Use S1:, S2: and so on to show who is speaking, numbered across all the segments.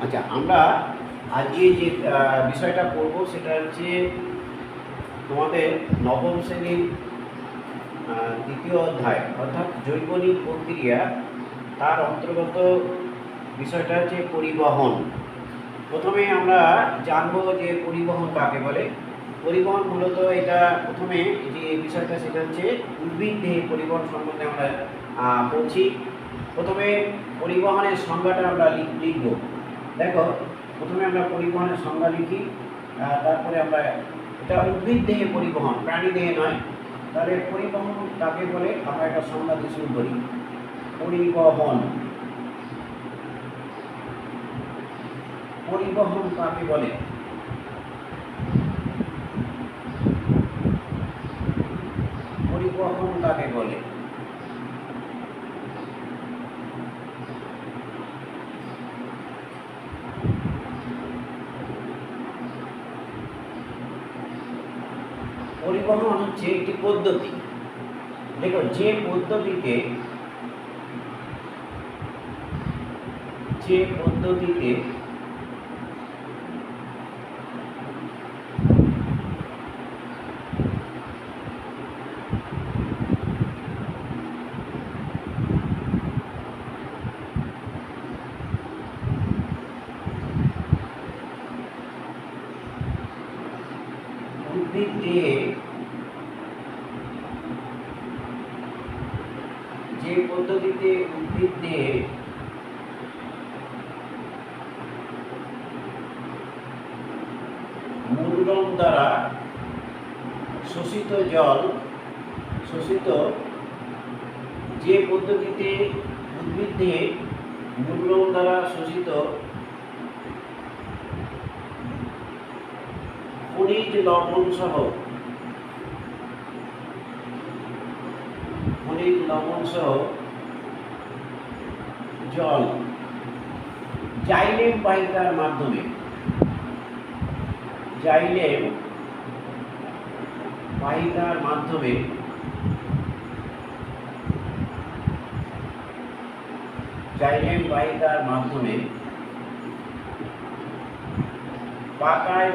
S1: আচ্ছা, আমরা আজকে যে বিষয়টা পড়ব সেটা হচ্ছে তোমাদের নবম শ্রেণীর দ্বিতীয় অধ্যায় অর্থাৎ জৈবনিক প্রক্রিয়া, তার অন্তর্গত বিষয়টা হচ্ছে পরিবহন। প্রথমে আমরা জানবো যে পরিবহন কাকে বলে। পরিবহন মূলত এটা প্রথমে যে বিষয়টা সেটা হচ্ছে উদ্ভিদ দেহে পরিবহন সম্বন্ধে আমরা পড়ছি। প্রথমে পরিবহনের সংজ্ঞাটা আমরা লিখব। দেখো, প্রথমে আমরা পরিবহনের সংজ্ঞা লিখি, তারপরে আমরা এটা উদ্ভিদ দেহে পরিবহন, প্রাণী দেহে নয়। তাহলে পরিবহন কাকে বলে আমরা একটা সংজ্ঞা দিয়ে শুরু করি। পরিবহন, পরিবহন কাকে বলে? পরিবহন কাকে বলে? পরিবহন হচ্ছে একটি পদ্ধতি। দেখো, যে পদ্ধতিতে উদ্ভিদ দেহে মূলরম দ্বারা শোষিত জল, যে পদ্ধতিতে উদ্ভিদ দেহে মূলরম দ্বারা শোষিত খনিজ লবণ সহ জল জাইলেম বাহিকার মাধ্যমে পাতায়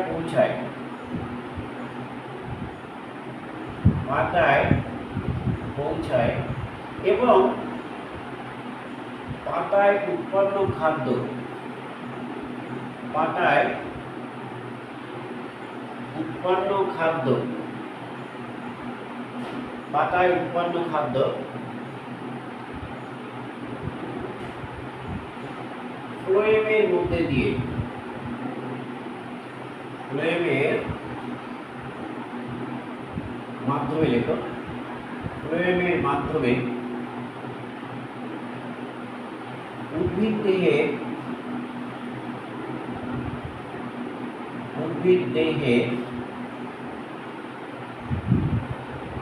S1: পৌঁছায় এবং পাতায় উৎপন্ন খাদ্য ফ্লোয়েমের মধ্যে দিয়ে ফ্লোয়েমের মাধ্যমে উদ্ভিদ দেহে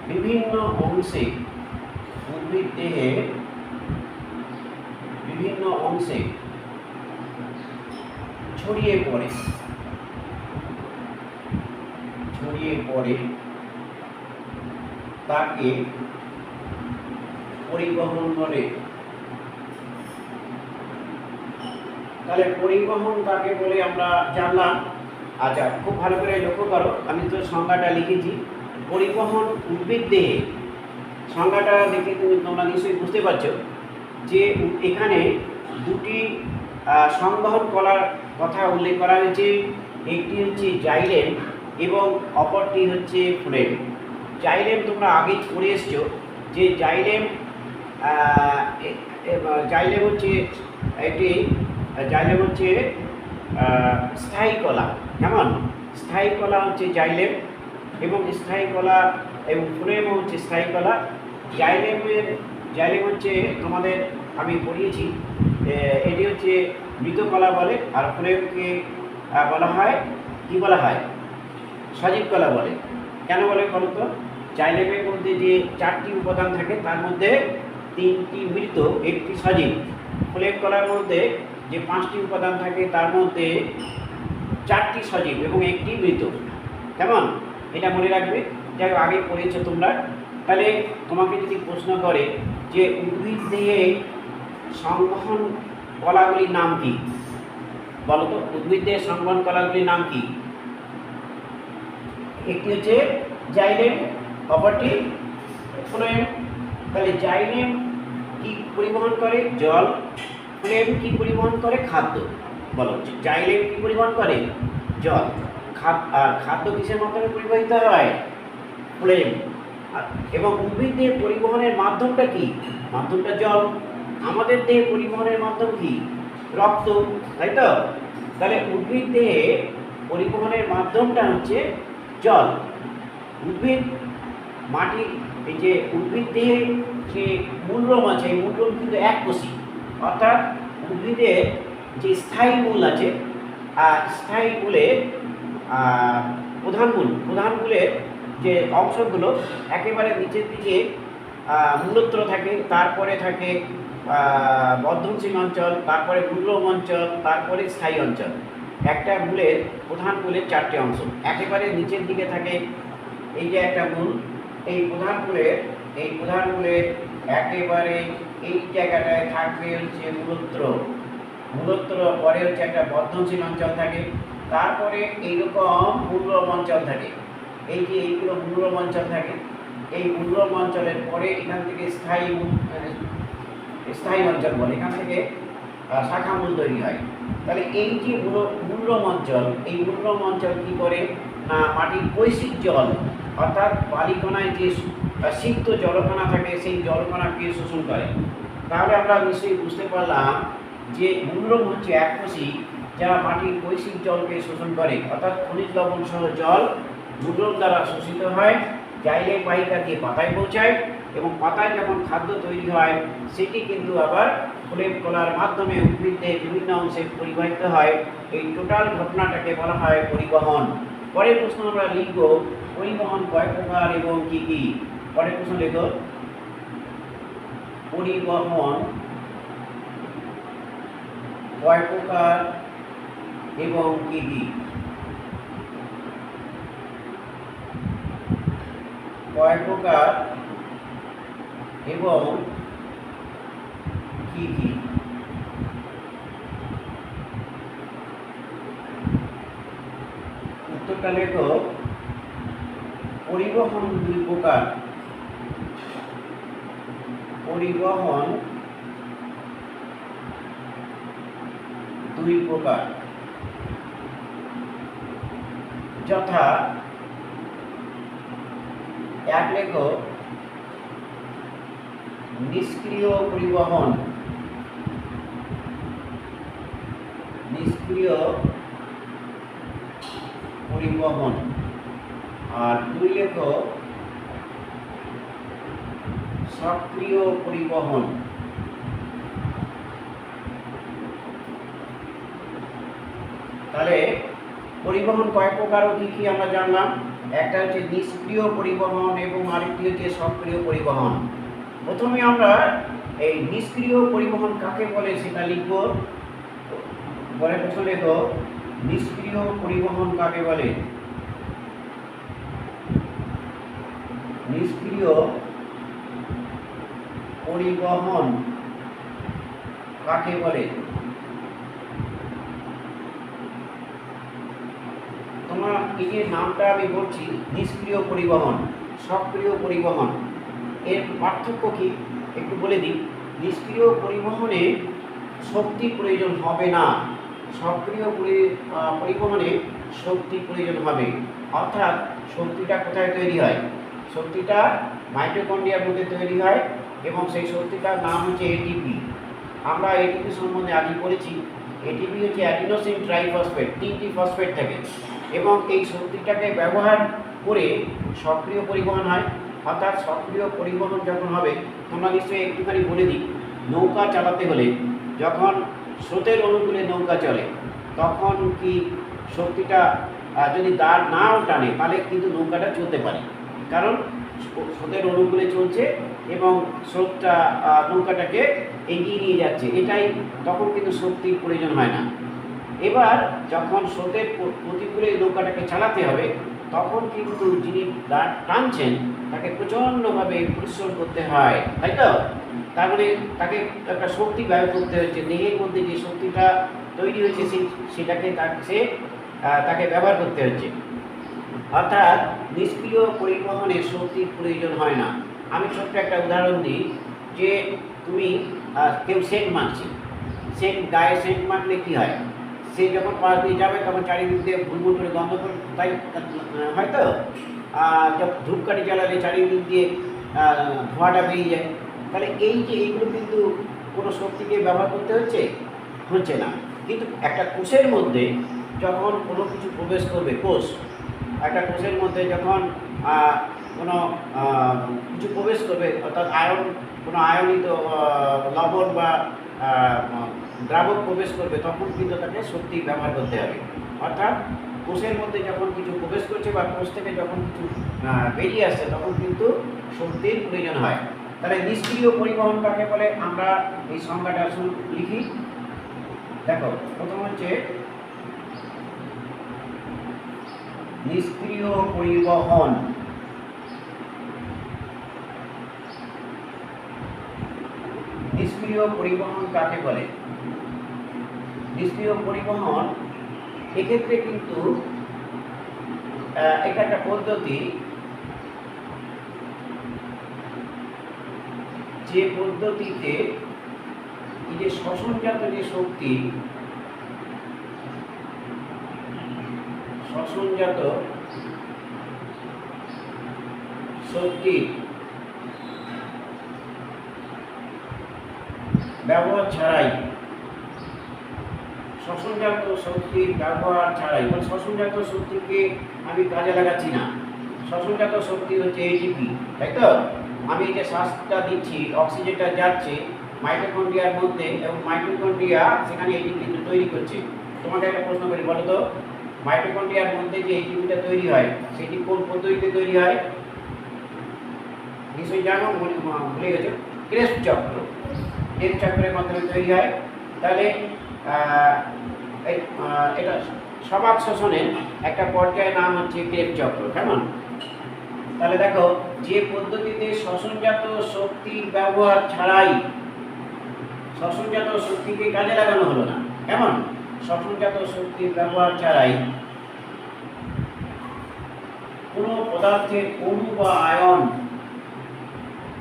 S1: বিভিন্ন অংশে ছড়িয়ে পড়ে তাকে পরিবহন বলে। তাহলে পরিবহন কাকে বলে আমরা জানলাম। আচ্ছা, খুব ভালো করে লক্ষ্য করো, আমি তো সংজ্ঞাটা লিখেছি। পরিবহন উদ্ভিদ দেহে, সংজ্ঞাটা দেখে তোমরা নিশ্চয়ই বুঝতে পারছো যে এখানে দুটি সংবহন করার কথা উল্লেখ করা হয়েছে। একটি হচ্ছে জাইলেম এবং অপরটি হচ্ছে ফ্লোয়েম। জাইলেম তোমরা আগেই পড়ে এসছো যে জাইলেম হচ্ছে স্থায়ী কলা। কেমন? স্থায়ী কলা হচ্ছে জাইলেম, এবং স্থায়ী কলা এবং ফ্লোয়েম হচ্ছে স্থায়ী কলা। জাইলেম হচ্ছে তোমাদের আমি পড়িয়েছি, এটি হচ্ছে মৃত কলা বলে, আর ফ্লোয়েমকে বলা হয় কি বলা হয়? সজীব কলা বলে। কেন বলে বলো তো? জাইলেমের মধ্যে যে 4টি উপাদান থাকে তার মধ্যে 3টি মৃত, 1টি সজীব। ফ্লোয়েম কলার মধ্যে যে 5টি উপাদান থাকে তার মধ্যে 4টি সজীব এবং 1টি মৃত। কেমন? এটা মনে রাখবে, যাই আগে পড়েছো তোমরা। তাহলে তোমাকে যদি প্রশ্ন করে যে উদ্ভিদ দেহে সংবহন কলাগুলির নাম কি, বলো তো উদ্ভিদদের সংবহন কলাগুলির নাম কি? একটি হচ্ছে জাইলেম, অপরটি ফ্লোয়েম। তাহলে জাইলেম কি পরিবহন করে? জল। ফ্লোয়েম কি পরিবহন করে? খাদ্য। বলো, জাইলেম কি পরিবহন করে? জল। আর খাদ্য কিসের মাধ্যমে পরিবাহিত হয়? ফ্লোয়েম। এবং উদ্ভিদদের পরিবহনের মাধ্যমটা কি? মাধ্যমটা জল। আমাদের দেহে পরিবহনের মাধ্যম কি? রক্ত, তাই তো? তাহলে উদ্ভিদ দেহে পরিবহনের মাধ্যমটা হচ্ছে জল। উদ্ভিদ মাটি, এই যে উদ্ভিদ দেহে যে মূলরম আছে, এই মূলরম কিন্তু এককোষী, অর্থাৎ উদ্ভিদের যে স্থায়ী মূল আছে, স্থায়ী মূলে প্রধান মূলের যে অংশগুলো একেবারে নিচের দিকে মূলত্র থাকে, তারপরে থাকে বর্ধনশীল অঞ্চল, তারপরে মূলরম অঞ্চল, তারপরে স্থায়ী অঞ্চল। একটা মূলের প্রধান মূলের 4টে অংশ। একেবারে নিচের দিকে থাকে এই যে একটা মূল, এই প্রধান মূলের একেবারে এই জায়গাটায় থাকবে হচ্ছে মূলত্র, পরে হচ্ছে একটা বর্ধনশীল অঞ্চল থাকে, তারপরে এইরকম মূলরম অঞ্চল থাকে। এই যে এইগুলো মূলরম অঞ্চল থাকে, এই মূলরম অঞ্চলের পরে এখান থেকে স্থায়ী অঞ্চল বলে, এখান থেকে শাখা মূল তৈরি হয়। তাহলে এই যে মূলরম অঞ্চল, এই মূলরম অঞ্চল কি করে না মাটির কৈশিক জল, অর্থাৎ বালিকণায় যে সিক্ত জলকণা থাকে সেই জলকণাকে শোষণ করে। তাহলে আমরা নিশ্চয়ই বুঝতে পারলাম যে মূলরম হচ্ছে এককোষী, যা মাটির কৈশিক জলকে শোষণ করে, অর্থাৎ খনিজ লবণ সহ জল মূলরম দ্বারা শোষিত হয়, জাইলেম বাহিকা দিয়ে পাতায় পৌঁছায়, এবং পাতায় যখন খাদ্য তৈরি হয় সেটি কিন্তু আবার ফ্লোয়েম কলার মাধ্যমে উদ্ভিদের বিভিন্ন অংশে পরিবাহিত হয়। এই টোটাল ঘটনাটাকে বলা হয় পরিবহন। পরের প্রশ্ন আমরা লিখব, পরিবহন কয় প্রকার এবং কি কি? পরের প্রশ্ন লিখব, পরিবহন কয় প্রকার এবং কি কি? কয় প্রকার এবং কি কি? উত্তরটা লেখো, পরিবহন 2 প্রকার। পরিবহন 2 প্রকার, যথা এক লেখো নিষ্ক্রিয় পরিবহন, আর 2 লেখো সক্রিয় পরিবহন। তাহলে পরিবহন কয় প্রকার ও কি কি আমরা জানলাম। একটা হচ্ছে নিষ্ক্রিয় পরিবহন এবং আরেকটি হচ্ছে সক্রিয় পরিবহন। প্রথমে আমরা এই নিষ্ক্রিয় পরিবহন কাকে বলে সেটা লিখব। পরে প্রশ্ন লেখো, নিষ্ক্রিয় পরিবহন কাকে বলে? নিষ্ক্রিয় পরিবহন কাকে বলে? তোমার এই যে নামটা আমি বলছি, নিষ্ক্রিয় পরিবহন, সক্রিয় পরিবহন, এর পার্থক্য কি একটু বলে দিই। নিষ্ক্রিয় পরিবহনে শক্তি প্রয়োজন হবে না, সক্রিয় পরিবহনে শক্তি প্রয়োজন হবে। অর্থাৎ শক্তিটা কোথায় তৈরি হয়? শক্তিটা মাইটোকন্ড্রিয়ার মধ্যে তৈরি হয়, এবং সেই শক্তিটার নাম হচ্ছে এটিপি। আমরা এটিপি সম্বন্ধে আগে পড়েছি। এটিপি হচ্ছে অ্যাডিনোসিন ট্রাইফসফেট, 3টি ফসফেট থাকে, এবং এই শক্তিটাকে ব্যবহার করে সক্রিয় পরিবহন হয়। অর্থাৎ সক্রিয় পরিবহন যখন হবে, তোমরা নিশ্চয়ই একটুখানি বলে দিই, নৌকা চালাতে হলে যখন স্রোতের অনুকূলে নৌকা চলে, তখন কি শক্তিটা যদি দাঁড় নাও টানে তাহলে কিন্তু নৌকাটা চলতে পারে, কারণ স্রোতের অনুকূলে চলছে এবং স্রোতটা নৌকাটাকে এগিয়ে নিয়ে যাচ্ছে, এটাই, তখন কিন্তু শক্তির প্রয়োজন হয় না। এবার যখন স্রোতের প্রতিকূলে নৌকাটাকে চালাতে হবে, তখন কিন্তু যিনি দাঁড় টানছেন তাকে প্রচণ্ডভাবে পরিশ্রম করতে হয়, তাই তো? তার মানে তাকে একটা শক্তি ব্যয় করতে হচ্ছে, দেহের মধ্যে যে শক্তিটা তৈরি হয়েছে সেটাকে তাকে ব্যবহার করতে হচ্ছে। অর্থাৎ নিষ্ক্রিয় পরিবহনে শক্তির প্রয়োজন হয় না। আমি ছোট্ট একটা উদাহরণ দিই, যে তুমি কেউ সেন্ট মারছে, গায়ে সেন্ট মারলে কী হয়, সে যখন পাশ দিয়ে যাবে তখন চারিদিক দিয়ে ভুলভুল করে গন্ধ করে, তাই হয়তো যখন ধূপকাঠি জ্বালালে চারিদিক দিয়ে ধোঁয়াটা বেরিয়ে যায়। তাহলে এই যে এইগুলো কিন্তু কোনো শক্তিকে ব্যবহার করতে হচ্ছে না। কিন্তু একটা কোষের মধ্যে যখন কোনো কিছু প্রবেশ করবে, একটা কোষের মধ্যে যখন কোনো কিছু প্রবেশ করবে, অর্থাৎ কোনো আয়নিত লবণ বা দ্রাবক প্রবেশ করবে, তখন কিন্তু তাকে শক্তি ব্যবহার করতে হবে। অর্থাৎ কোষের মধ্যে যখন কিছু প্রবেশ করছে বা কোষ থেকে যখন কিছু বেরিয়ে আসছে, তখন কিন্তু শক্তির প্রয়োজন হয়। তাহলে নিষ্ক্রিয় পরিবহন কাকে বলে, আমরা এই সংজ্ঞাটা লিখি। দেখো, প্রথম হচ্ছে নিষ্ক্রিয় পরিবহন। নিষ্ক্রিয় পরিবহন কাকে বলে? নিষ্ক্রিয় পরিবহন এক্ষেত্রে কিন্তু এটা একটা পদ্ধতি, যে পদ্ধতিতে এই যে শ্বসনজাত যে শক্তি, শ্বসনজাত শক্তি ব্যবহার ছাড়াই, শ্বসনজাত শক্তির ব্যবহার ছাড়াই, মানে শ্বসনজাত শক্তিকে আমি কাজে লাগাচ্ছি না। শ্বসনজাত শক্তি হচ্ছে এটিপি, তাই তো? আমি এই যে শ্বাসটা দিচ্ছি, অক্সিজেনটা যাচ্ছে মাইটোকন্ড্রিয়ার মধ্যে, এবং মাইটোকন্ড্রিয়া সেখানে এটিপি তৈরি করছে। তোমাকে একটা প্রশ্ন করি, বলো তো, মাইটোকন্ড্রিয়ার মধ্যে যে এটিপিটা তৈরি হয়, সেটি কোন পদ্ধতিতে তৈরি হয়? নিশ্চয়ই জানো, ভুলে গেছো, ক্রেবস চক্রের মাধ্যমে তৈরি হয়। তাহলে এটা সবাক শ্বসনের একটা পর্যায়ের নাম হচ্ছে ক্রেবস চক্র, কেমন? তাহলে দেখো, যে পদ্ধতিতে শ্বসনজাত শক্তির ব্যবহার ছাড়াই, শ্বসনজাত শক্তিকে কাজে লাগানো হলো না, কেমন? শ্বসনজাত শক্তির ব্যবহার ছাড়াই কোনো পদার্থের অণু বা আয়ন,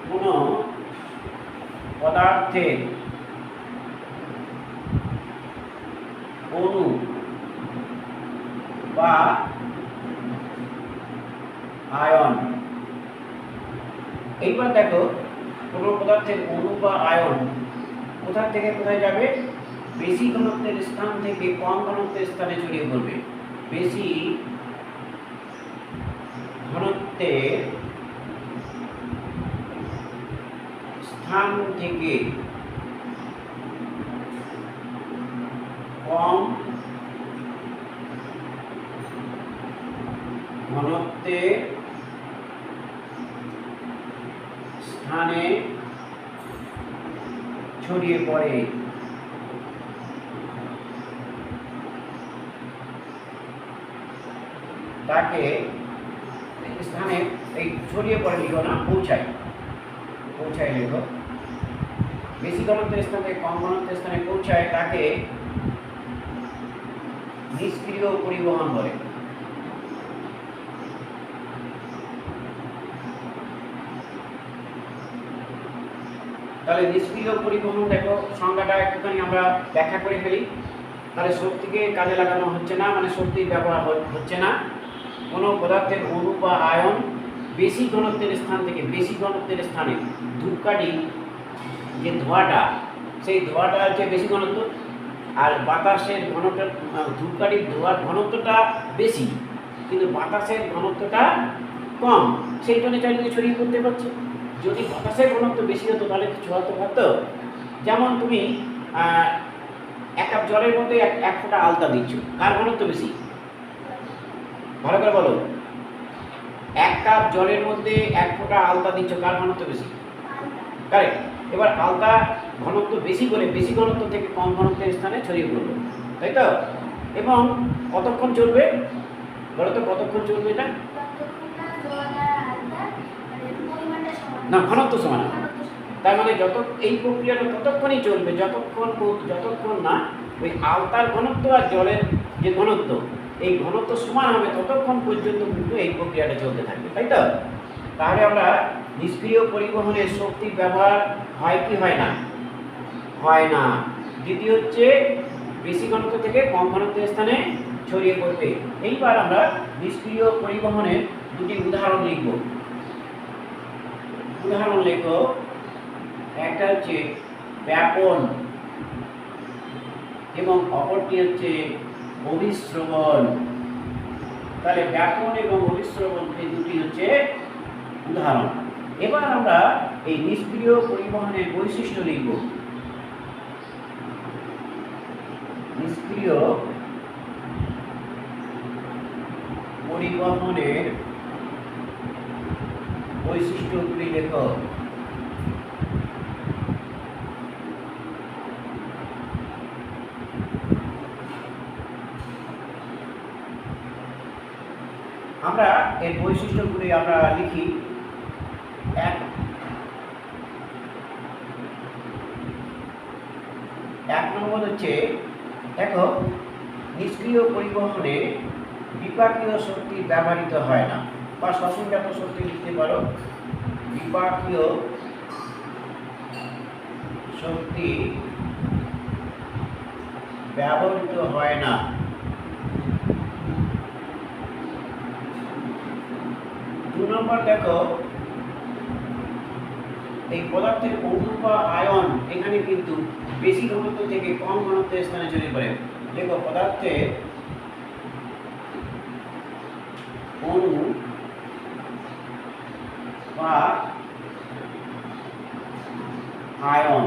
S1: কোনো পদার্থের অণু বা আয়ন, এইবার দেখো, কোনো পদার্থের অণু বা আয়ন কোথা থেকে কোথায় যাবে? বেশি ঘনত্বের স্থান থেকে কম ঘনত্বের স্থানে ছড়িয়ে পড়বে। বেশি ঘনত্বের স্থান থেকে কম ঘনত্বের স্থানে ছড়িয়ে পড়ে। তাকে স্থানে, এই ছড়িয়ে পড়ে লিখো না, পৌঁছায় লিখো। বেশি ঘনত্বের স্থানে কম ঘনত্বের স্থানে পৌঁছায়, তাকে নিষ্ক্রিয় পরিবহন বলে। তাহলে নিষ্ক্রিয় পরিবহন, দেখো সংজ্ঞাটা একটুখানি আমরা ব্যাখ্যা করে ফেলি। তাহলে শক্তিকে কাজে লাগানো হচ্ছে না, মানে শক্তির ব্যবহার হচ্ছে না। কোনো পদার্থের অণু বা আয়ন বেশি ঘনত্বের স্থান থেকে, বেশি ঘনত্বের স্থানে, ধূপকাঠি যে ধোঁয়াটা, সেই ধোঁয়াটা হচ্ছে বেশি ঘনত্ব, আর বাতাসের ঘনত্ব, ধূপকাঠির ধোঁয়ার ঘনত্বটা বেশি, কিন্তু বাতাসের ঘনত্বটা কম, সেই জন্য চারিদিকে ছড়িয়ে পড়তে পারছে। যদি বাতাসের ঘনত্ব বেশি হতো তাহলে কিছু হতে পারতো। যেমন তুমি 1 কাপ জলের মধ্যে 1 ফোঁটা আলতা দিচ্ছ, কার ঘনত্ব বেশি? ভালো করে বলো। 1 কাপ জলের মধ্যে 1 ফোঁটা আলতা দিচ্ছ, কার ঘনত্ব বেশি? কারেক্ট। এবার আলতা ঘনত্ব বেশি করে বেশি ঘনত্ব থেকে কম ঘনত্বের স্থানে ছড়িয়ে পড়লো, তাই তো? এবং কতক্ষণ চলবে বলো তো, কতক্ষণ চলবে এটা? না, ঘনত্ব সমান। তার মানে এই প্রক্রিয়াটা ততক্ষণই চলবে যতক্ষণ না ওই আলতার ঘনত্ব আর জলের যে ঘনত্ব, এই ঘনত্ব সমান হবে ততক্ষণ পর্যন্ত কিন্তু এই প্রক্রিয়াটা চলতে থাকবে, তাই তো? তাহলে আমরা নিষ্ক্রিয় পরিবহনের শক্তির ব্যবহার হয় কি হয় না? হয় না। দ্বিতীয় হচ্ছে বেশি ঘনত্ব থেকে কম ঘনত্বের স্থানে ছড়িয়ে পড়বে। এইবার আমরা নিষ্ক্রিয় পরিবহনের দুটি উদাহরণ লিখব। উদাহরণ লিখব, একটা হচ্ছে ব্যাপন এবং অপরটি হচ্ছে অভিস্রবণ। তাহলে ব্যাপন এবং অভিস্রবণ এই দুটি হচ্ছে উদাহরণ। এবার আমরা এই নিষ্ক্রিয় পরিবহনের বৈশিষ্ট্য লিখব। নিষ্ক্রিয় পরিবহনের বৈশিষ্ট্যগুলি লেখো। আমরা এর বৈশিষ্ট্যগুলি আমরা লিখি। এক নম্বর হচ্ছে, দেখো, নিষ্ক্রিয় পরিবহনে বিপাকীয় শক্তি ব্যবহৃত হয় না, বা শ্বসনজাত শক্তি লিখতে পারো। বিপাকীয় শক্তি ব্যবহৃত হয় না। দু নম্বর, দেখো, এই পদার্থের অণু বা আয়ন এখানে কিন্তু বেশি ঘনত্ব থেকে কম ঘনত্বের স্থানে চলে পড়ে। দেখো, পদার্থের অণু বা আয়ন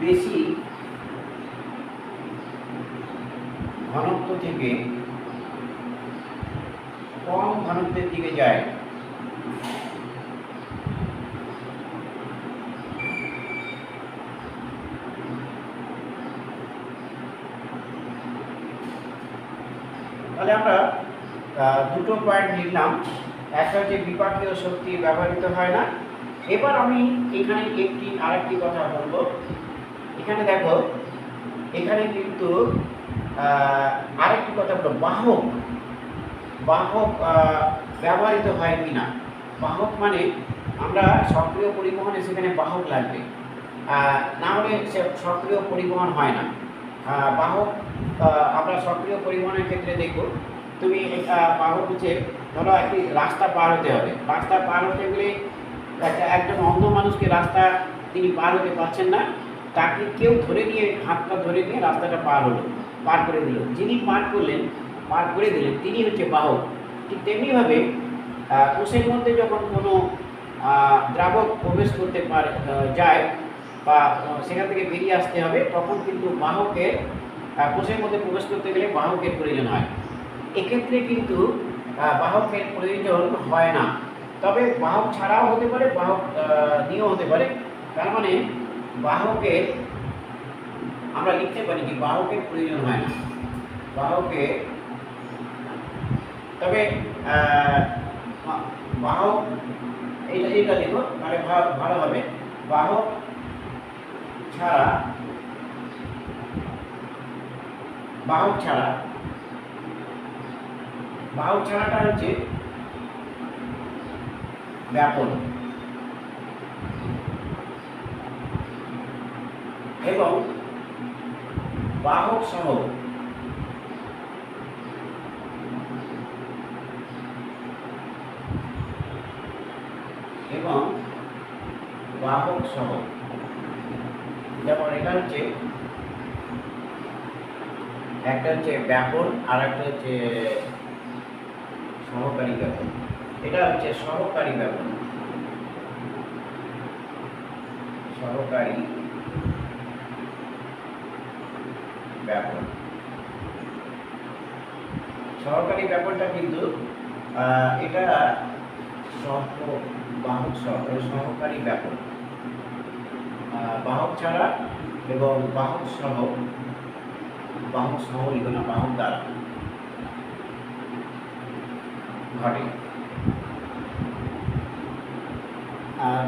S1: বেশি ঘনত্ব থেকে কম ঘনত্বের দিকে যায়। তাহলে আমরা দুটো পয়েন্ট লিখলাম। একটা হচ্ছে বিপাকীয় শক্তি ব্যবহৃত হয় না। এবার আমি এখানে আরেকটি কথা বলবো। এখানে দেখো, এখানে কিন্তু আরেকটি কথা বলবো, বাহক ব্যবহৃত হয় কি না। বাহক মানে আমরা সক্রিয় পরিবহনে সেখানে বাহক লাগবে, না হলে সক্রিয় পরিবহন হয় না। বাহক আমরা সক্রিয় পরিবহনের ক্ষেত্রে দেখব, তুমি বাহক হচ্ছে, ধরো একটি রাস্তা পার হতে হবে। রাস্তা পার হতে গেলে একজন অন্ধ মানুষকে রাস্তা তিনি পার হতে পারছেন না, তাকে কেউ ধরে নিয়ে, হাতটা ধরে নিয়ে রাস্তাটা পার করে দিল। যিনি পার করে দিলেন তিনি হচ্ছে বাহক। ঠিক তেমনিভাবে কোষের মধ্যে যখন কোনো দ্রাবক প্রবেশ করতে যায় বা সেখান থেকে বেরিয়ে আসতে হবে, তখন কিন্তু বাহকের, কোষের মধ্যে প্রবেশ করতে গেলে বাহকের প্রয়োজন হয়। এক্ষেত্রে কিন্তু বাহকের প্রয়োজন হয় না, তবে বাহক ছাড়াও হতে পারে, বাহক নিয়েও হতে পারে। তার মানে বাহকের আমরা লিখতে পারি যে বাহকের প্রয়োজন হয় না। বাহকের, তবে বাহক এইটা লিখো, তাহলে ভালো হবে। বাহক ছাড়াটা হচ্ছে ব্যাপন, এবং বাহক সহ যেমন এটা হচ্ছে, একটা হচ্ছে ব্যাপন আর একটা হচ্ছে সহকারী ব্যাপন। এটা হচ্ছে সহকারী ব্যাপন। সহকারী ব্যাপনটা কিন্তু এটা বাহক সহকারী ব্যাপন, বাহক ছাড়া এবং বাহক সহ লিখো না, বাহক দ্বারা ঘটে।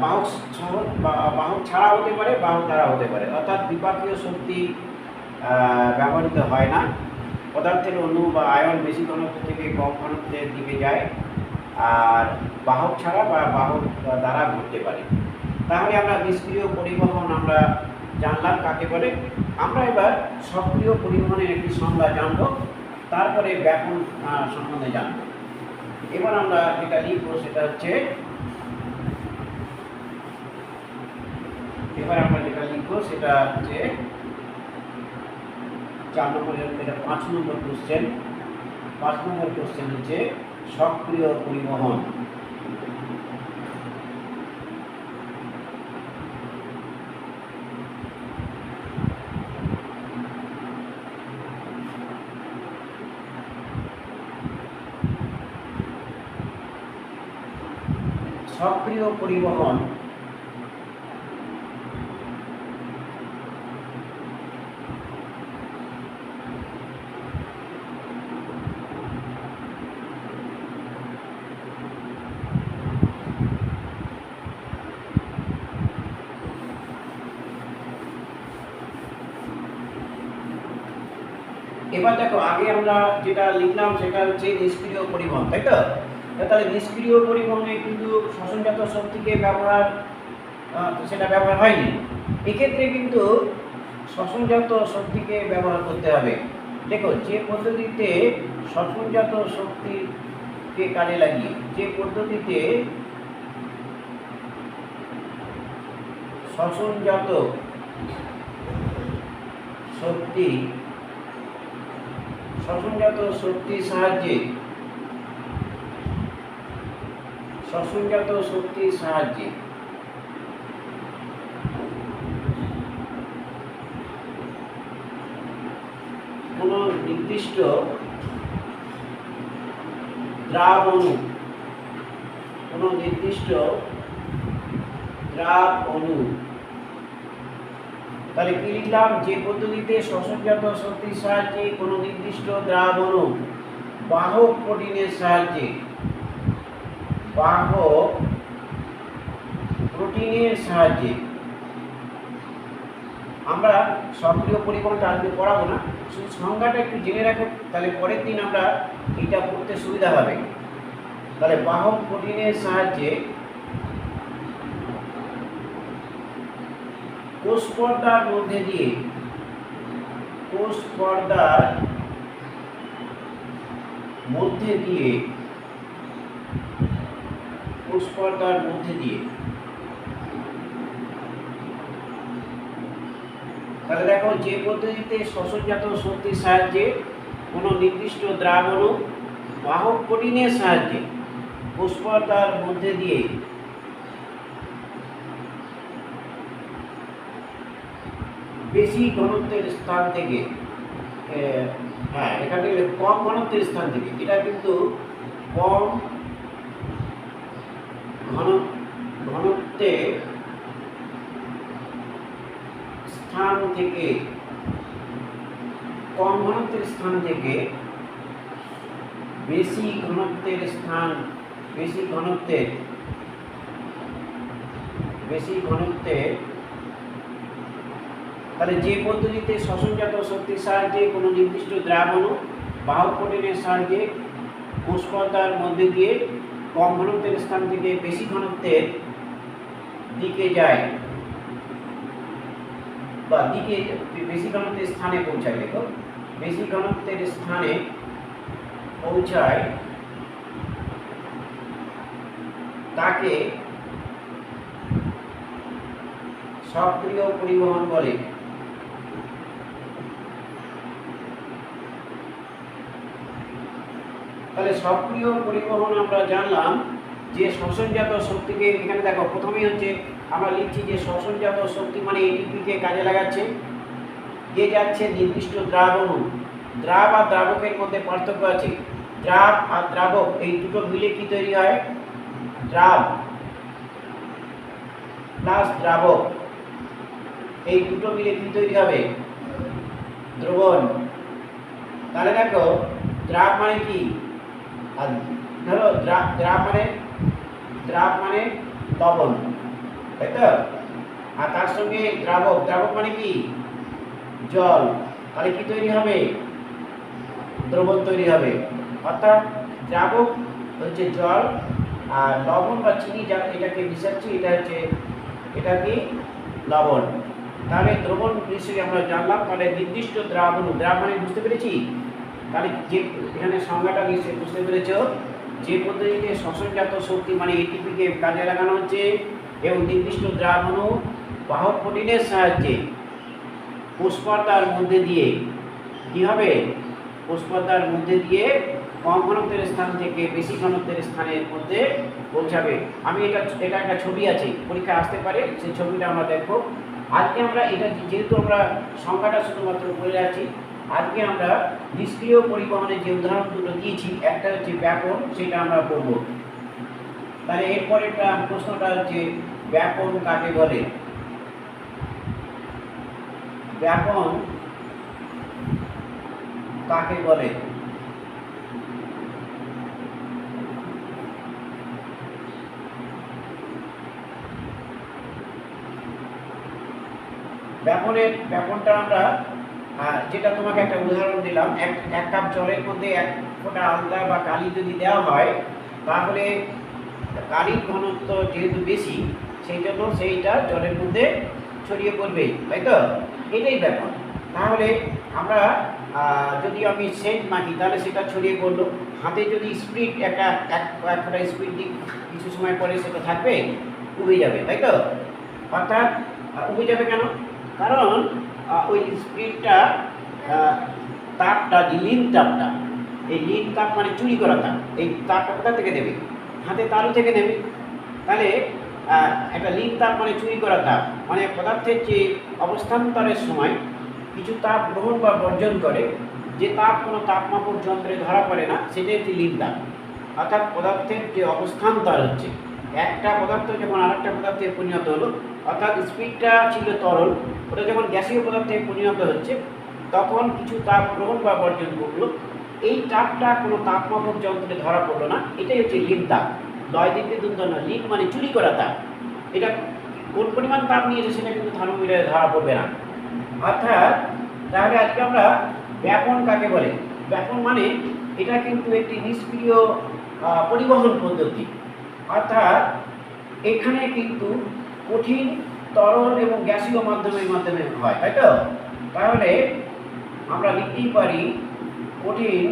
S1: বাহক সহ বাহক ছাড়া হতে পারে, বাহক দ্বারা হতে পারে, অর্থাৎ বিপাকীয় শক্তি ব্যবহৃত হয় না। পদার্থের অণু বা আয়ন বেশি ঘনত্ব থেকে কম ঘনত্বের দিকে যায়, আর বাহক ছাড়া বা বাহক দ্বারা ঘটতে পারে। তাহলে আমরা নিষ্ক্রিয় পরিবহন আমরা জানলাম কাকে বলে। আমরা এবার সক্রিয় পরিবহনের একটি সংজ্ঞা জানব, তারপরে ব্যাপন সম্বন্ধে জানব। এবার আমরা যেটা লিখব সেটা হচ্ছে, এবার আমরা যেটা লিখব সেটা হচ্ছে 4 নম্বর, এটা 5 নম্বর কোশ্চেন। 5 নম্বর কোশ্চেন হচ্ছে সক্রিয় পরিবহন। সক্রিয় পরিবহন এবার দেখো, আগে আমরা যেটা লিখলাম সেটা হচ্ছে নিষ্ক্রিয় পরিবহন, তাই তো? তাহলে নিষ্ক্রিয় পরিবহনে কিন্তু শ্বসনজাত শক্তিকে ব্যবহার সেটা ব্যবহার হয়নি। এক্ষেত্রে কিন্তু শ্বসনজাত শক্তিকে ব্যবহার করতে হবে। দেখো, যে পদ্ধতিতে শ্বসনজাত শক্তিকে কাজে লাগিয়ে, যে পদ্ধতিতে শ্বসনজাত শক্তির সাহায্যে কোনো নির্দিষ্ট দ্রাব অণু, তাহলে কি লিখলাম? যে পদ্ধতিতে শ্বসনজাত শক্তির সাহায্যে কোনো নির্দিষ্ট দ্রাব অণু বাহক প্রোটিনের সাহায্যে আমরা সক্রিয় পরিবহনটা আজকে পড়াবো না, শুধু সংজ্ঞাটা একটু জেনে রাখো, তাহলে পরের দিন আমরা এটা পড়তে সুবিধা হবে। তাহলে বাহক প্রোটিনের সাহায্যে কোষ পর্দার মধ্যে দিয়ে তাহলে দেখো, যে পদ্ধতিতে শ্বসনজাত শক্তির সাহায্যে কোনো নির্দিষ্ট দ্রাব অণু বাহক প্রোটিনের সাহায্যে কোষ পর্দার মধ্যে দিয়ে বেশি ঘনত্বের স্থান থেকে, এখানে কম ঘনত্বের স্থান থেকে, এটা কিন্তু কম ঘনত্বের স্থান থেকে বেশি ঘনত্বের তাহলে যে পদ্ধতিতে শ্বসনজাত শক্তির সাহায্যে কোনো নির্দিষ্ট দ্রাব অণু বাহক প্রোটিনের সাহায্যে কোষ পর্দার মধ্যে দিয়ে কম ঘনত্বের স্থান থেকে বেশি ঘনত্বের দিকে যায়, বা বেশি ঘনত্বের স্থানে পৌঁছায়। দেখো, বেশি ঘনত্বের স্থানে পৌঁছায় তাকে সক্রিয় পরিবহন বলে। তাহলে সক্রিয় পরিবহন আমরা জানলাম যে শ্বসনজাত শক্তিকে, এখানে দেখো প্রথমেই হচ্ছে আমরা লিখছি যে শ্বসনজাত শক্তি মানে এটিপিকে কাজে লাগাচ্ছে, কে যাচ্ছে নির্দিষ্ট দ্রাব অণু। দ্রাব আর দ্রাবকের মধ্যে পার্থক্য আছে। দ্রাব আর দ্রাবক এই দুটো মিলে কি তৈরি হয়? দ্রাব প্লাস দ্রাবক, এই দুটো মিলে কি তৈরি হবে? দ্রবণ। তাহলে দেখো, দ্রাব মানে কি? আর ধরো দ্রাব মানে লবণ, তাই তো? আর তার সঙ্গে দ্রাবক, দ্রাবক মানে কি? জল। তাহলে কি তৈরি হবে? দ্রবণ তৈরি হবে। অর্থাৎ দ্রাবক হচ্ছে জল, আর লবণ বা চিনি যা এটাকে মিশাচ্ছি এটা কি? লবণ। তাহলে দ্রবণ নিশ্চয়ই আমরা জানলাম। তাহলে নির্দিষ্ট দ্রাবণ, মানে বুঝতে পেরেছি? তাহলে যে এখানে সংজ্ঞাটা নিশ্চয়ই বুঝতে পেরেছ, যে পদ্ধতিতে শ্বসনজাত শক্তি মানে এটিপিকে কাজে লাগানো হচ্ছে এবং নির্দিষ্ট দ্রাবণু বাহক প্রোটিনের সাহায্যে কোষপর্দার মধ্যে দিয়ে কি হবে? কোষপর্দার মধ্যে দিয়ে কম ঘনত্বের স্থান থেকে বেশি ঘনত্বের স্থানের মধ্যে পৌঁছাবে। আমি এটা একটা ছবি আছে, পরীক্ষা আসতে পারে, সেই ছবিটা আমরা দেখব। আজকে আমরা এটা যেহেতু আমরা সংখ্যাটা শুধুমাত্র বলে আছি, আজকে আমরা নিষ্ক্রিয় পরিবহনের যে উদাহরণ দুটো দিয়েছি, একটা হচ্ছে ব্যাপন, সেটা আমরা পড়ব। তাহলে এরপরে প্রশ্নটা হচ্ছে ব্যাপন কাকে বলে? ব্যাপন কাকে বলে? ব্যাপনটা আমরা যেটা তোমাকে একটা উদাহরণ দিলাম, এক কাপ জলের মধ্যে এক ফোঁটা আলদা বা কালি যদি দেওয়া হয়, তাহলে কালির ঘনত্ব যেহেতু বেশি, সেই জন্য সেইটা জলের মধ্যে ছড়িয়ে পড়বে, তাই তো? এটাই ব্যাপন। তাহলে আমরা যদি আমি সেন্ট মাখি, তাহলে সেটা ছড়িয়ে পড়লো। হাতে যদি স্পিড এক ফোঁটা স্পিড দিই, কিছু সময় পরে সেটা থাকবে, উবে যাবে, তাই তো? অর্থাৎ উবে যাবে কেন? কারণ ওই স্পিডটা, তাপটা, যে লিন তাপটা, এই লিন তাপ মানে চুরি করা তাপ, এই তাপটা কোথা থেকে দেবে? হাতে তালু থেকে নেবে। তাহলে একটা লিন তাপ মানে চুরি করা তাপ, মানে পদার্থের যে অবস্থান্তরের সময় কিছু তাপ গ্রহণ বা বর্জন করে, যে তাপ কোনো তাপমাপক যন্ত্রে ধরা পড়ে না, সেটাই হচ্ছে লিন তাপ। অর্থাৎ পদার্থের যে অবস্থান্তর হচ্ছে, একটা পদার্থ যখন আরেকটা পদার্থে পরিণত হলো, অর্থাৎ স্পিডটা ছিল তরল, ওটা যখন গ্যাসীয় পদার্থে পরিণত হচ্ছে, তখন কিছু তাপ গ্রহণ বা বর্জন করলো। এই তাপটা কোনো তাপমাপক যন্ত্রে ধরা পড়লো না, এটাই হচ্ছে লিন তাপ। লয় দিকে দুর্ধন্য, লিন মানে চুরি করা তাপ। এটা কোন পরিমাণ তাপ নিয়েছে সেটা কিন্তু থার্মোমিটারে ধরা পড়বে না। অর্থাৎ তাহলে আজকে আমরা ব্যাপন কাকে বলে? ব্যাপন মানে এটা কিন্তু একটি নিষ্ক্রিয় পরিবহন পদ্ধতি। অর্থাৎ এখানে কিন্তু কঠিন, তরল এবং গ্যাসীয় মাধ্যমে হয়, তাই তো? তাহলে আমরা লিখতেই পারি কঠিন,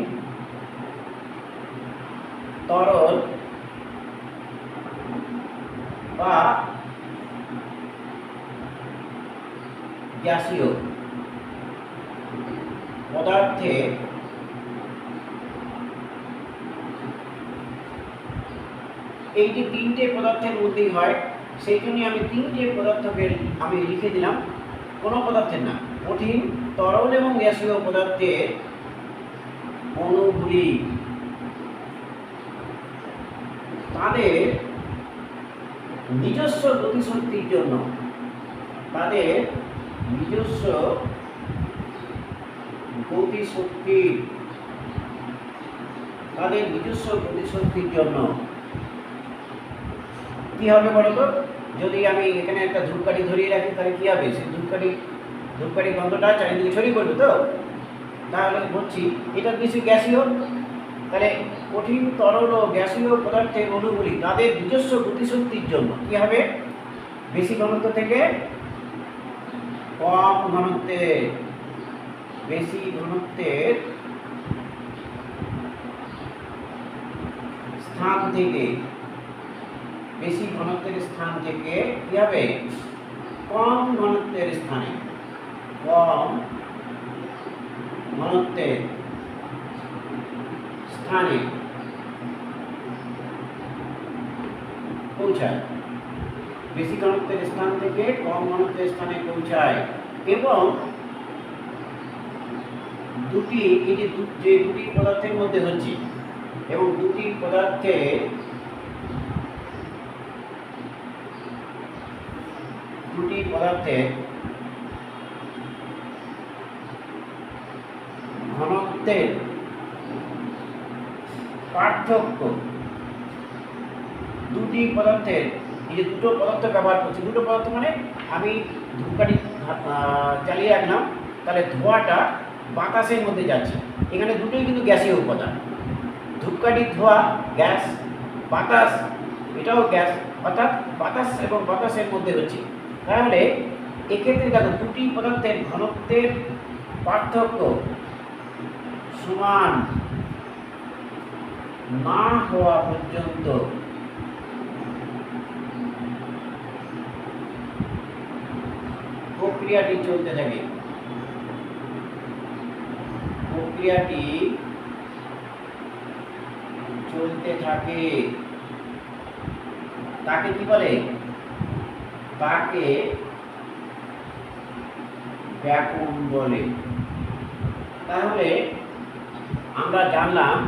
S1: তরল বা গ্যাসীয় পদার্থে এইটি তিনটে পদার্থের মধ্যেই হয়। সেই জন্যই আমি তিনটে পদার্থকে আমি লিখে দিলাম, কোনো পদার্থের না। কঠিন, তরল এবং গ্যাসীয় পদার্থের অণুগুলি তাদের নিজস্ব গতিশক্তির জন্য, তাদের নিজস্ব গতিশক্তির জন্য কি হবে বলতো? যদি আমি এখানে একটা ধূপকাঠি ধরিয়ে রাখি, তাহলে কি হবে? সেই ধূপকাঠি গন্ধটা চারিদিকে ছড়িয়ে পড়বে তো? তাহলে বলছি এটা কিছু গ্যাসীয়। তাহলে কঠিন, তরল ও গ্যাসীয় পদার্থের অণুগুলি তাদের নিজস্ব গতিশক্তির জন্য কি হবে? বেশি ঘনত্ব থেকে কম ঘনত্বের, বেশি ঘনত্বের স্থান থেকে, বেশি ঘনত্বের স্থান থেকে কি হবে? কম ঘনত্বের স্থানে, কম ঘনত্বের স্থানে পৌঁছায়, বেশি ঘনত্বের স্থান থেকে কম ঘনত্বের স্থানে পৌঁছায়। এবং দুটি, এই যে দুটি পদার্থের মধ্যে হচ্ছে, এবং দুটি পদার্থের ঘনত্বের পার্থক্য, দুটি পদার্থের এই যে দুটো পদার্থ ব্যবহার করছি, দুটো পদার্থ মানে আমি ধূপকাঠি চালিয়ে রাখলাম, তাহলে ধোঁয়াটা বাতাসের মধ্যে যাচ্ছে। এখানে দুটোই কিন্তু গ্যাসীয় উপাদান, ধূপকাঠির ধোঁয়া গ্যাস, বাতাস এটাও গ্যাস, অর্থাৎ বাতাস এবং বাতাসের মধ্যে হচ্ছে। তাহলে এক্ষেত্রে দেখো দুটি পদার্থের ঘনত্বের পার্থক্য সমান না হওয়া পর্যন্ত প্রক্রিয়াটি চলতে থাকে। প্রক্রিয়াটি চলতে থাকে, তাকে কি বলে? তাকে ব্যাপন বলে। তাহলে আমরা জানলাম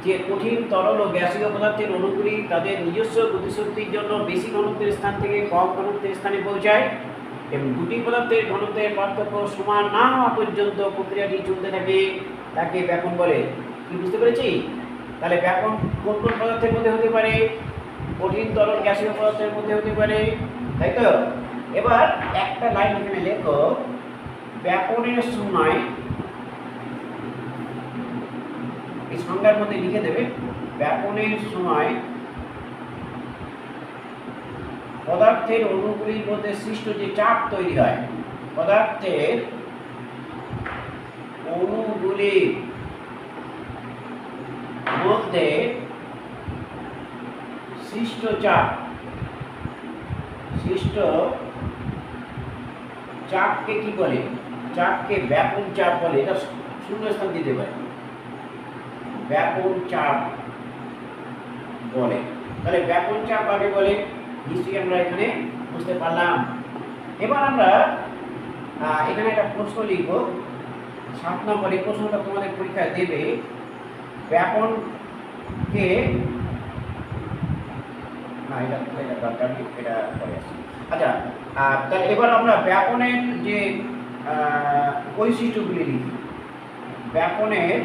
S1: যে কঠিন, তরল ও গ্যাসীয় পদার্থের অণুগুলি তাদের নিজস্ব গতিশক্তির জন্য বেশি ঘনত্বের স্থান থেকে কম ঘনত্বের স্থানে পৌঁছায় এবং দুটি পদার্থের ঘনত্বের পার্থক্য সমান না হওয়া পর্যন্ত প্রক্রিয়াটি চলতে থাকে, তাকে ব্যাপন বলে। কি বুঝতে পেরেছি? তাহলে ব্যাপন কোন কোন পদার্থের মধ্যে হতে পারে? কঠিন, তরল, গ্যাসীয় পদার্থের মধ্যে হতে পারে, তাই তো? এবার একটা লাইন এখানে লেখো, ব্যাপনের সময় এই সংজ্ঞার মধ্যে লিখে দেবে, ব্যাপনের সময় পদার্থের অণুগুলির মধ্যে সৃষ্ট যে চাপ তৈরি হয়, পদার্থের অণুগুলির মধ্যে সৃষ্ট চাপ, সৃষ্ট চাপকে কি বলে? চাপকে ব্যাপন চাপ বলে। এটা শূন্যস্থান দিতে পারে, ব্যাপন চাপ বলে। তাহলে ব্যাপন চাপ আগে বলে, নিশ্চয়ই আমরা এখানে বুঝতে পারলাম। এবার আমরা এখানে একটা প্রশ্ন লিখব, 7 নম্বর। এই প্রশ্নটা তোমাদের পরীক্ষায় দেবে, ব্যাপনকে না, এটা দরকার নেই, এটা পরে আসছে। আচ্ছা, তাহলে এবার আমরা ব্যাপনের যে বৈশিষ্ট্যগুলি লিখি। ব্যাপনের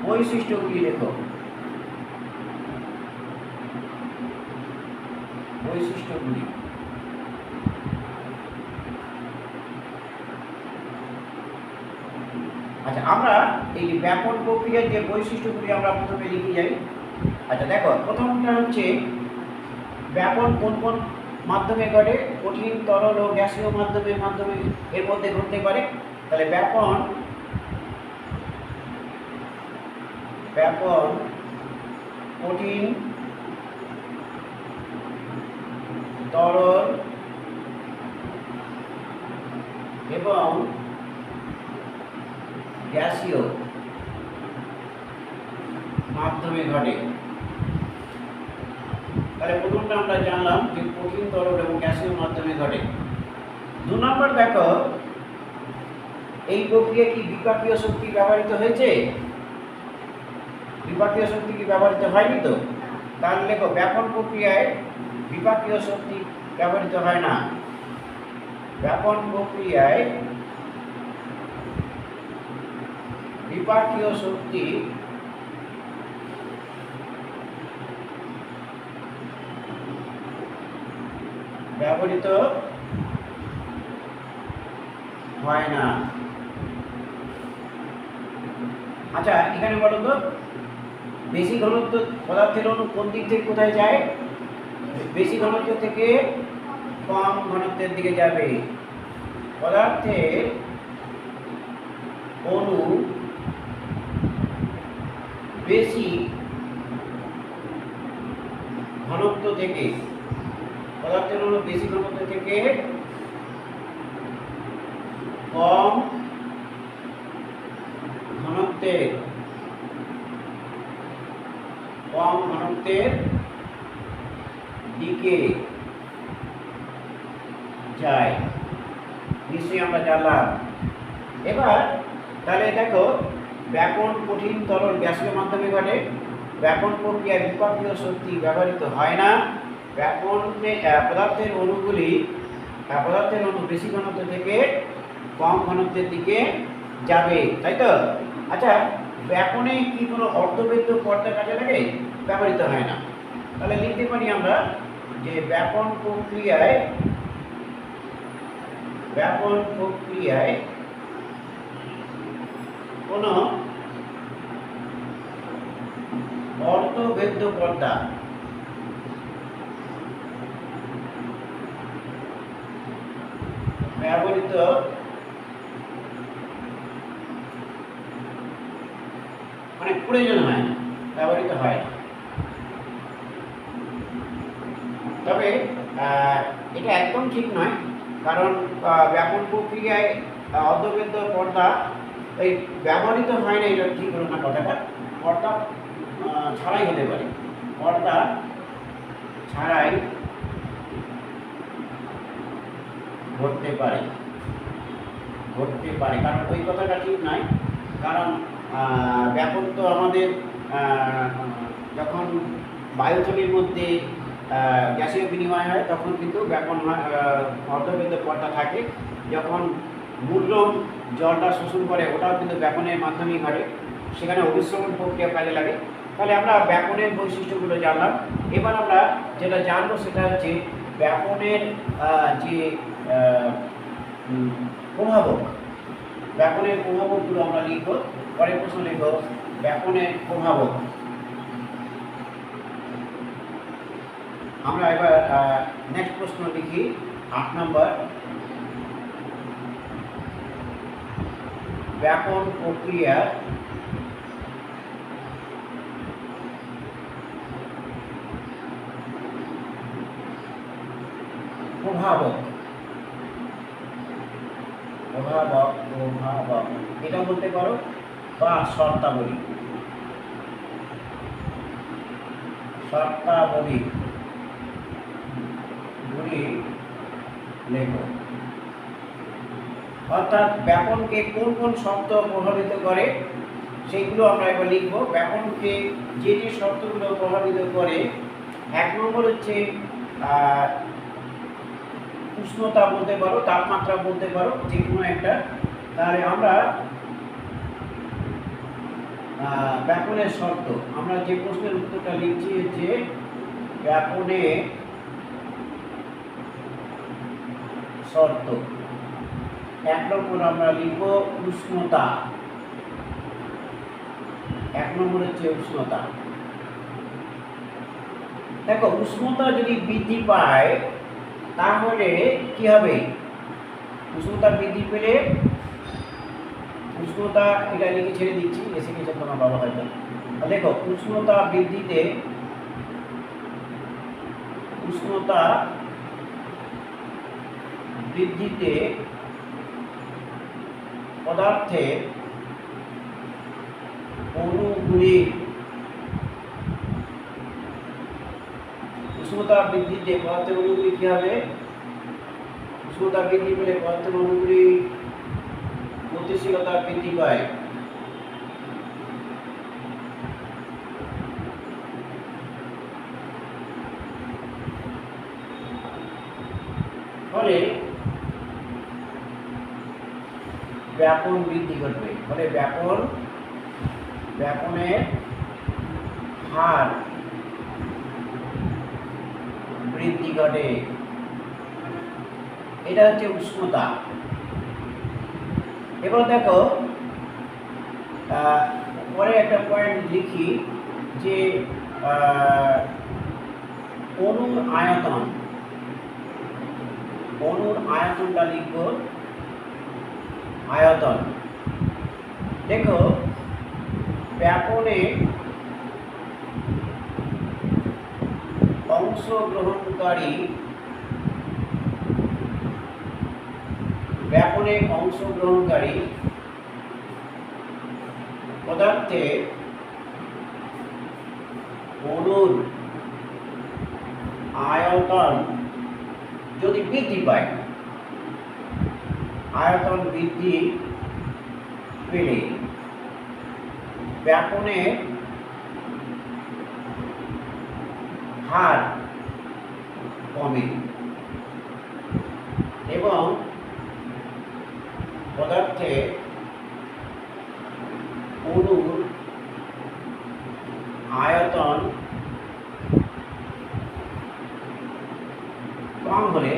S1: বৈশিষ্ট্যগুলি লেখো। বৈশিষ্ট্যগুলি, আচ্ছা আমরা এই ব্যাপন প্রক্রিয়ার যে বৈশিষ্ট্যগুলি আমরা প্রথমে লিখে যাই। আচ্ছা দেখো, প্রথমটা হচ্ছে ব্যাপন কোন কোন মাধ্যমে ঘটে? কঠিন, তরল ও গ্যাসীয় মাধ্যমে এর মধ্যে ঘটতে পারে। তাহলে ব্যাপন কঠিন, তরল এবং গ্যাসীয় মাধ্যমে ঘটে। তাহলে প্রথমটা আমরা জানলাম যে কঠিন, তরল এবং গ্যাসীয় মাধ্যমে ঘটে। 2 নম্বর দেখো, এই প্রক্রিয়া কি বিপাকীয় শক্তি ব্যবহৃত হয়েছে? বিপাকীয় শক্তি কি ব্যবহৃত হয়নি তো? তাহলে লেখো, ব্যাপন প্রক্রিয়ায় বিপাকীয় শক্তি ব্যবহৃত হয় না। ব্যাপন প্রক্রিয়ায় বিপাকীয় শক্তি ব্যবহৃত হয় না। আচ্ছা এখানে বলো তো, বেশি ঘনত্ব পদার্থের অণু কোন দিক থেকে কোথায় যায়? বেশি ঘনত্ব থেকে কম ঘনত্বের দিকে যাবে। পদার্থের অণু বেশি ঘনত্ব থেকে, পদার্থের অণু বেশি ঘনত্ব থেকে কম ঘনত্বের দিকে যায়, নিশ্চয়ই আমরা জানলাম। এবার তাহলে দেখো, ব্যাপন কঠিন, তরল, গ্যাসীয় মাধ্যমে ঘটে। ব্যাপন প্রক্রিয়ায় বিপাকীয় শক্তি ব্যবহৃত হয় না। ব্যাপনে পদার্থের অণু বেশি ঘনত্ব থেকে কম ঘনত্বের দিকে যাবে, তাই তো? আচ্ছা, ব্যাপনে কি কোনো অর্ধবৃত্ত পর্দা কাজে লাগে? ব্যবহৃত হয় না। তাহলে লিখতে পারি আমরা যে ব্যাপন প্রক্রিয়ায় কোনো অর্ধবেদ্য পর্দা ব্যবহৃত মানে প্রয়োজন হয় না, ব্যবহৃত হয় না। তবে এটা একদম ঠিক নয়, কারণ ব্যাপন প্রক্রিয়ায় অর্ধবেদ্য পর্দা এই ব্যবহৃত হয় না, এটা ঠিক হলো না কথাটা। পর্দা ছাড়াই হতে পারে, পর্দা ছাড়াই ঘটতে পারে, কারণ ওই কথাটা ঠিক নয়। কারণ ব্যাপন তো আমাদের যখন বায়ুথলির মধ্যে গ্যাসীয় বিনিময় হয় তখন কিন্তু ব্যাপন অর্ধবেদ্য পর্দা থাকে। যখন মূল্যম জলটা শোষণ করে ওটাও কিন্তু ব্যাপনের মাধ্যমেই ঘটে, সেখানে অভিশ্রবণ প্রক্রিয়া কাজে লাগে। তাহলে আমরা ব্যাপনের বৈশিষ্ট্যগুলো জানলাম। এবার আমরা যেটা জানবো সেটা হচ্ছে ব্যাপনের যে প্রভাবক, ব্যাপনের প্রভাবকগুলো আমরা লিখব। পরের প্রশ্ন লিখব ব্যাপনের প্রভাবক। আমরা এবার নেক্সট প্রশ্ন লিখি 8 নম্বর। ব্যাপন প্রক্রিয়া প্রভাবক, এটা বলতে পারো বা শর্তাবলী গুলি লেখো। অর্থাৎ ব্যাপনকে কোন কোন শর্ত প্রভাবিত করে সেইগুলো আমরা এবার লিখব। ব্যাপনকে যে যে শর্তগুলো প্রভাবিত করে, 1 নম্বর হচ্ছে উষ্ণতা বলতে পারো, তাপমাত্রা বলতে পারো, যে কোনো একটা। তাহলে আমরা ব্যাপনের শর্ত, আমরা যে প্রশ্নের উত্তরটা লিখছি হচ্ছে ব্যাপনের শর্ত। 1 নম্বর আমরা লিখব উষ্ণতা। 1 নম্বর হচ্ছে উষ্ণতা। দেখো, উষ্ণতা যদি বৃদ্ধি পায় তাহলে কি হবে? উষ্ণতা বৃদ্ধি পেলে, উষ্ণতা এটা লিখে ছেড়ে দিচ্ছি, এসে গেছে তোমার বাবা হয়তো। দেখো, উষ্ণতা বৃদ্ধিতে পদার্থের অণুগুলি, উষ্ণতা বৃদ্ধিতে পদার্থের অণুগুলি কি হবে? উষ্ণতা বৃদ্ধি পেলে পদার্থের অণুগুলি গতিশীলতা বৃদ্ধি পায়। ফলে ব্যাপন বৃদ্ধি ঘটবে। ফলে ব্যাপনের হার বৃদ্ধি ঘটে। এটা হচ্ছে উষ্ণতা। এবার দেখো, পরে একটা পয়েন্ট লিখি যে অণুর আয়তনটা লিখব। আয়তন, দেখো ব্যাপনে অংশগ্রহণকারী পদার্থের অণুর আয়তন যদি বৃদ্ধি পায়, আয়তন বৃদ্ধি পেলে ব্যাপনের হার কমে এবং পদার্থের অণুর আয়তন হলে,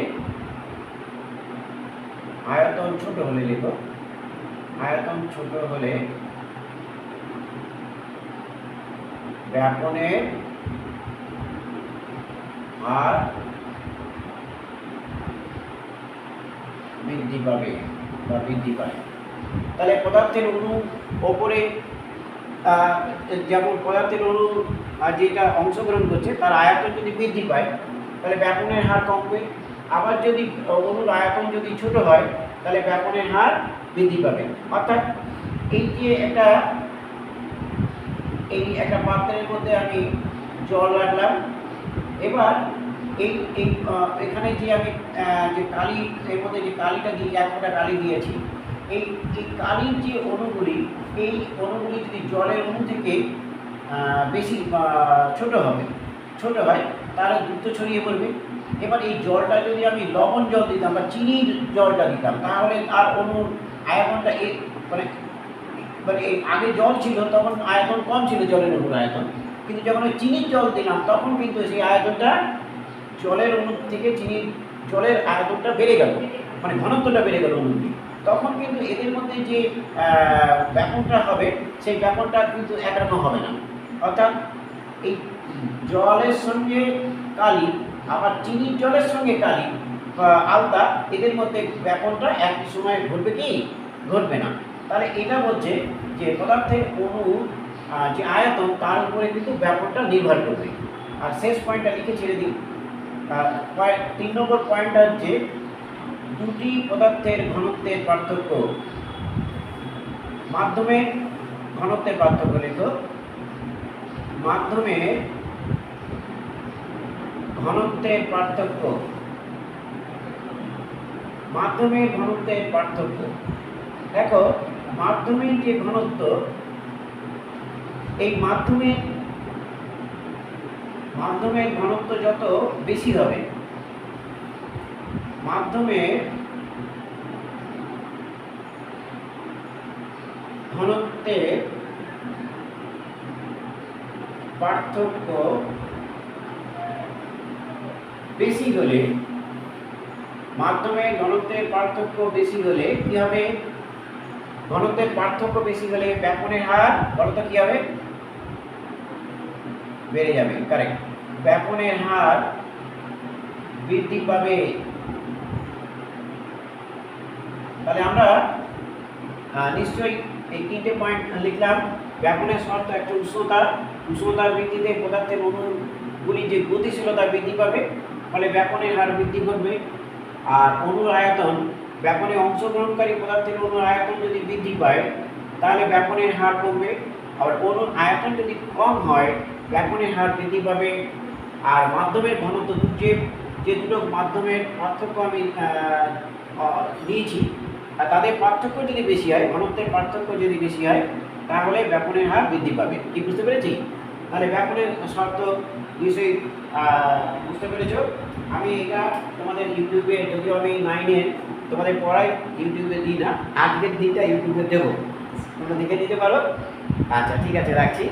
S1: আয়তন ছোট হলে লিখো, আয়তন ছোট হলে ব্যাপনের হার বৃদ্ধি পাবে বা বৃদ্ধি পায়। তাহলে পদার্থের অণু ওপরে যেমন পদার্থের অণু যেটা অংশগ্রহণ করছে তার আয়তন যদি বৃদ্ধি পায় তাহলে ব্যাপনের হার কমবে। আবার যদি অণুর আয়তন যদি ছোট হয় তাহলে ব্যাপনের হার বৃদ্ধি পাবে। অর্থাৎ এই যে একটা পাত্রের মধ্যে আমি জল রাখলাম, এবার এখানে যে আমি যে কালি এর মধ্যে যে কালিটা দিয়ে এক ফোঁটা কালি দিয়েছি, এই কালির যে অণুগুলি, এই অণুগুলি যদি জলের অণু থেকে বেশি ছোট হয় তাহলে দ্রুত ছড়িয়ে পড়বে। এবার এই জলটা যদি আমি লবণ জল দিতাম বা চিনির জলটা দিতাম তাহলে আর অণুর আয়তনটা মানে আগে জল ছিল তখন আয়তন কম ছিল, জলের অণুর আয়তন, কিন্তু যখন ওই চিনির জল দিলাম তখন কিন্তু সেই আয়তনটা জলের অণু থেকে জলের আয়তনটা বেড়ে গেল, মানে ঘনত্বটা বেড়ে গেল অণুটি। তখন কিন্তু এদের মধ্যে যে ব্যাপনটা হবে সেই ব্যাপনটা কিন্তু একরকম হবে না। অর্থাৎ এই জলের সঙ্গে কালি আবার চিনির জলের সঙ্গে কালি বা আলতা, এদের মধ্যে ব্যাপনটা একই সময় ঘটবে কি ঘটবে না। তাহলে এটা বলছে যে পদার্থের অণু যে আয়তন তার উপরে কিন্তু ব্যাপনটা নির্ভর করবে। আর শেষ পয়েন্টটা লিখে ছেড়ে দিই। 3 নম্বর পয়েন্টটা হচ্ছে দুটি পদার্থের ঘনত্বের পার্থক্য। মাধ্যমের ঘনত্বের পার্থক্য লিখো, মাধ্যমের ঘনত্বের পার্থক্য, মাধ্যমের ঘনত্বের পার্থক্য। দেখো মাধ্যমের যে ঘনত্ব, এই মাধ্যমের ঘনত্ব যত বেশি হবে, মাধ্যমের ঘনত্বের পার্থক্য বেশি হলে, মাধ্যমের ঘনত্বের পার্থক্য বেশি হলে কি হবে? ঘনত্বের পার্থক্য বেশি হলে ব্যাপনের হার বলতো কি হবে? বেড়ে যাবে। কারেক্ট, ব্যাপনের হার বৃদ্ধি পাবে। তাহলে আমরা নিশ্চয়ই এই 3টে পয়েন্ট লিখলাম। ব্যাপনের শর্ত একটা উষ্ণতার বৃদ্ধিতে পদার্থের অণুগুলি যে গতিশীলতা বৃদ্ধি পাবে, ফলে ব্যাপনের হার বৃদ্ধি করবে। আর অণুর আয়তন, ব্যাপনে অংশগ্রহণকারী পদার্থের অণুর আয়তন যদি বৃদ্ধি পায় তাহলে ব্যাপনের হার কমবে। আর অণুর আয়তন যদি কম হয় ব্যাপনের হার বৃদ্ধি পাবে। আর মাধ্যমের ঘনত্ব, যে দুটো মাধ্যমের পার্থক্য আমি নিয়েছি, আর তাদের পার্থক্য যদি বেশি হয়, ঘনত্বের পার্থক্য যদি বেশি হয় তাহলে ব্যাপনের হার বৃদ্ধি পাবে। কি বুঝতে পেরেছি? তাহলে ব্যাপনের শর্ত নিশ্চয়ই বুঝতে পেরেছ। আমি এটা তোমাদের ইউটিউবে, যদিও আমি 9-এ তোমাদের পড়াই, ইউটিউবে দিই না, আজকের দিনটা ইউটিউবে দেবো, তোমরা দেখে নিতে পারো। আচ্ছা ঠিক আছে, রাখছি।